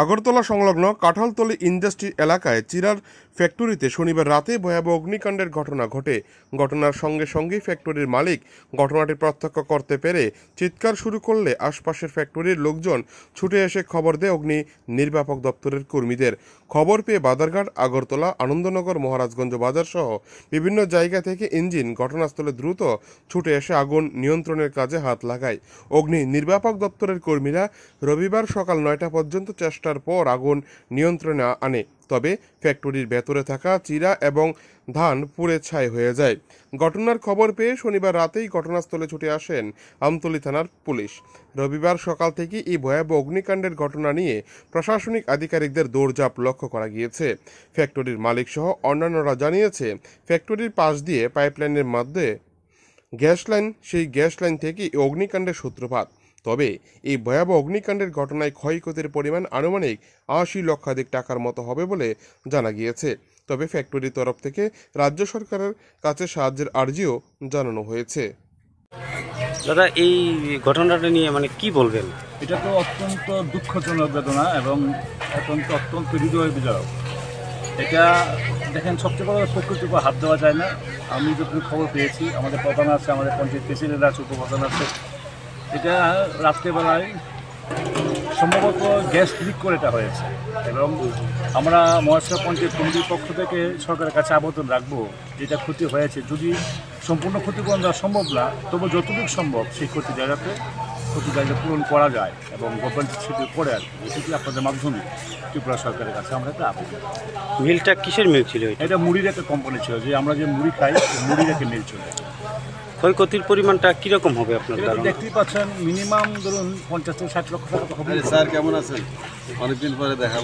আগরতলা সংলগ্ন কাঁঠালতলী ইন্ডাস্ট্রি এলাকায় চিরার ফ্যাক্টরিতে শনিবার রাতে ভয়াবহ অগ্নিকাণ্ডের ঘটনা ঘটে। ঘটনার সঙ্গে সঙ্গেই ফ্যাক্টরির মালিক ঘটনাটি প্রত্যক্ষ করতে পেরে চিৎকার শুরু করলে আশপাশের ফ্যাক্টরির লোকজন ছুটে এসে খবর দেয় অগ্নি নির্বাপক দপ্তরের কর্মীদের। খবর পেয়ে বাদারঘাট, আগরতলা, আনন্দনগর, মহারাজগঞ্জ বাজার সহ বিভিন্ন জায়গা থেকে ইঞ্জিন ঘটনাস্থলে দ্রুত ছুটে এসে আগুন নিয়ন্ত্রণের কাজে হাত লাগায়। অগ্নি নির্বাপক দপ্তরের কর্মীরা রবিবার সকাল ৯টা পর্যন্ত চেষ্টার পর আগুন নিয়ন্ত্রণে আনে, তবে ফ্যাক্টরির ভেতরে থাকা চিরা এবং ধান পুড়ে ছাই হয়ে যায়। ঘটনার খবর পেয়ে শনিবার রাতেই ঘটনাস্থলে ছুটে আসেন আমতলী থানার পুলিশ। রবিবার সকাল থেকে এই ভয়াবহ অগ্নিকাণ্ডের ঘটনা নিয়ে প্রশাসনিক আধিকারিকদের দৌড়ঝাঁপ লক্ষ্য করা গিয়েছে। ফ্যাক্টরির মালিক সহ অন্যান্যরা জানিয়েছে, ফ্যাক্টরির পাশ দিয়ে পাইপলাইনের মধ্যে গ্যাস লাইন, সেই গ্যাস লাইন থেকে এই অগ্নিকাণ্ডের সূত্রপাত। তবে এই ভয়াবহ অগ্নিকাণ্ডের ঘটনায় ক্ষয়ক্ষতির পরিমাণ আনুমানিক ৮০ লক্ষাধিক টাকার মতো হবে বলে জানা গিয়েছে। তবে ফ্যাক্টরির তরফ থেকে রাজ্য সরকারের কাছে সাহায্যের আর্জিও জানানো হয়েছে। দাদা, এই ঘটনাটা নিয়ে কি বলবেন? এটা তো অত্যন্ত দুঃখজনক বেদনা এবং অত্যন্ত হৃদয় বিদারক। এটা দেখেন, সবচেয়ে বড় প্রকৃতির উপর হাত দেওয়া যায় না। আমি যতটুকু খবর পেয়েছি, আমাদের প্রধান আছে, আমাদের পঞ্চায়েত প্রেসিডেন্ট আছে, উপপ্রধান আছে, এটা রাত্রেবেলায় সম্ভবত গ্যাস লিক করে এটা হয়েছে। এবং আমরা মহেশখালী পঞ্চায়েত কমিটির পক্ষ থেকে সরকারের কাছে আবেদন রাখবো, যেটা ক্ষতি হয়েছে যদি সম্পূর্ণ ক্ষতিপূরণ দেওয়া সম্ভব না, তবু যতটুকু সম্ভব সেই ক্ষতি জায়গাটা পূরণ করা যায় এবং গভর্নমেন্ট সেটি করে আর এটি আপনাদের মাধ্যমে ত্রিপুরা সরকারের কাছে আমরা একটা আবেদন। মিলটা কিসের মিল ছিল? এটা মুড়ির একটা কোম্পানি ছিল, যে আমরা যে মুড়ি খাই মুড়ির একটা মিল ছিল। ক্ষয়ক্ষতির পরিমাণটা কিরকম হবে আপনার ধারণা? দেখতেই পাচ্ছেন, মিনিমাম ধরুন ৫০ থেকে ৬০ লক্ষ টাকা হবে। স্যার কেমন আছেন? অনেকদিন পরে দেখা